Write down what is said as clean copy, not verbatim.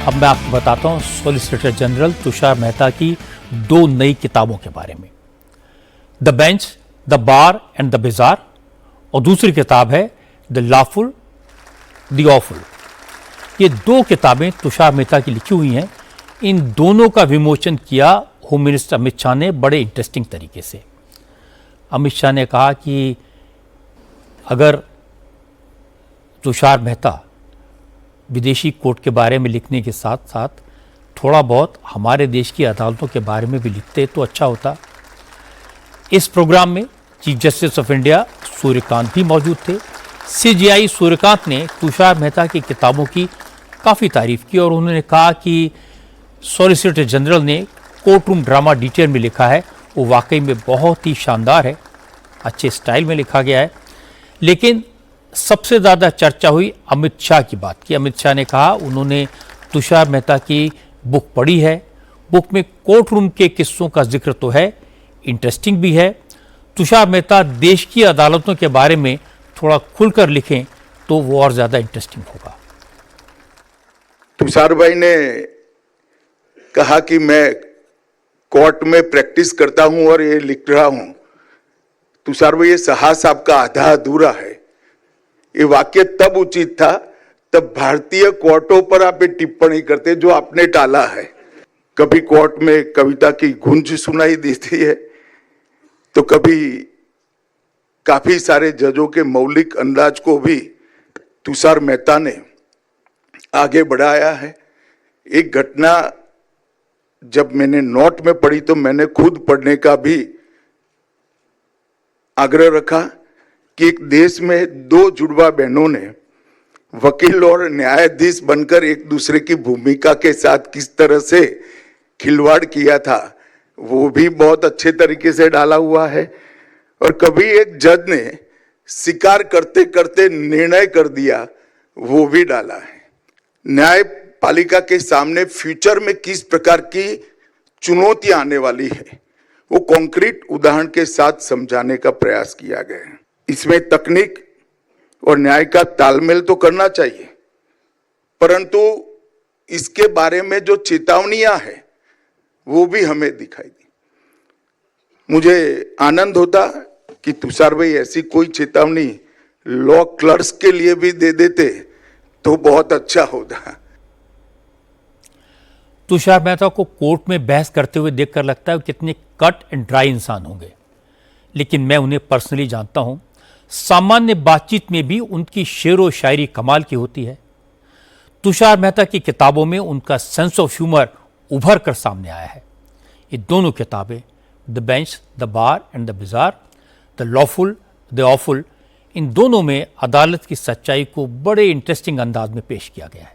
अब मैं आपको बताता हूं सॉलिसिटर जनरल तुषार मेहता की दो नई किताबों के बारे में, the bench, the bar and the bizarre, और दूसरी किताब है द लॉफुल, द ऑफुल। ये दो किताबें तुषार मेहता की लिखी हुई हैं। इन दोनों का विमोचन किया होम मिनिस्टर अमित शाह ने बड़े इंटरेस्टिंग तरीके से। अमित शाह ने कहा कि अगर तुषार मेहता विदेशी कोर्ट के बारे में लिखने के साथ साथ थोड़ा बहुत हमारे देश की अदालतों के बारे में भी लिखते तो अच्छा होता। इस प्रोग्राम में chief justice of India Suryakant भी मौजूद थे। सीजेआई सूर्यकांत ने तुषार मेहता की किताबों की काफ़ी तारीफ की और उन्होंने कहा कि सॉलिसिटर जनरल ने कोर्ट रूम ड्रामा डिटेल में लिखा है, वो वाकई में बहुत ही शानदार है, अच्छे स्टाइल में लिखा गया है। लेकिन सबसे ज़्यादा चर्चा हुई अमित शाह की बात की। अमित शाह ने कहा उन्होंने तुषार मेहता की बुक पढ़ी है, बुक में कोर्ट रूम के किस्सों का जिक्र तो है, इंटरेस्टिंग भी है। तुषार मेहता देश की अदालतों के बारे में थोड़ा खुलकर लिखें तो वो और ज़्यादा इंटरेस्टिंग होगा। तुषार भाई ने कहा कि मैं कोर्ट में प्रैक्टिस करता हूं और ये लिख रहा हूं। तुषार भाई, ये साहस आपका आधा अधूरा है। ये वाक्य तब उचित था तब भारतीय कोर्टों पर आप ये टिप्पणी करते जो आपने टाला है। कभी कोर्ट में कविता की गूंज सुनाई देती है तो कभी काफी सारे जजों के मौलिक अंदाज को भी तुषार मेहता ने आगे बढ़ाया है। एक घटना जब मैंने नोट में पढ़ी तो मैंने खुद पढ़ने का भी आग्रह रखा कि एक देश में दो जुड़वा बहनों ने वकील और न्यायाधीश बनकर एक दूसरे की भूमिका के साथ किस तरह से खिलवाड़ किया था, वो भी बहुत अच्छे तरीके से डाला हुआ है। और कभी एक जज ने शिकार करते करते निर्णय कर दिया, वो भी डाला है। न्यायपालिका के सामने फ्यूचर में किस प्रकार की चुनौतियां आने वाली है वो कॉन्क्रीट उदाहरण के साथ समझाने का प्रयास किया गया है। इसमें तकनीक और न्याय का तालमेल तो करना चाहिए, परंतु इसके बारे में जो चेतावनियां हैं वो भी हमें दिखाई दी। मुझे आनंद होता कि तुषार भाई ऐसी कोई चेतावनी लॉ क्लर्क्स के लिए भी दे देते तो बहुत अच्छा होता। तुषार मेहता को कोर्ट में बहस करते हुए देखकर लगता है कितने कट एंड ड्राई इंसान होंगे, लेकिन मैं उन्हें पर्सनली जानता हूं। सामान्य बातचीत में भी उनकी शेर व शायरी कमाल की होती है। तुषार मेहता की किताबों में उनका सेंस ऑफ ह्यूमर उभर कर सामने आया है। ये दोनों किताबें, the bench, the bar and the bazaar, the lawful, the awful, इन दोनों में अदालत की सच्चाई को बड़े इंटरेस्टिंग अंदाज में पेश किया गया है।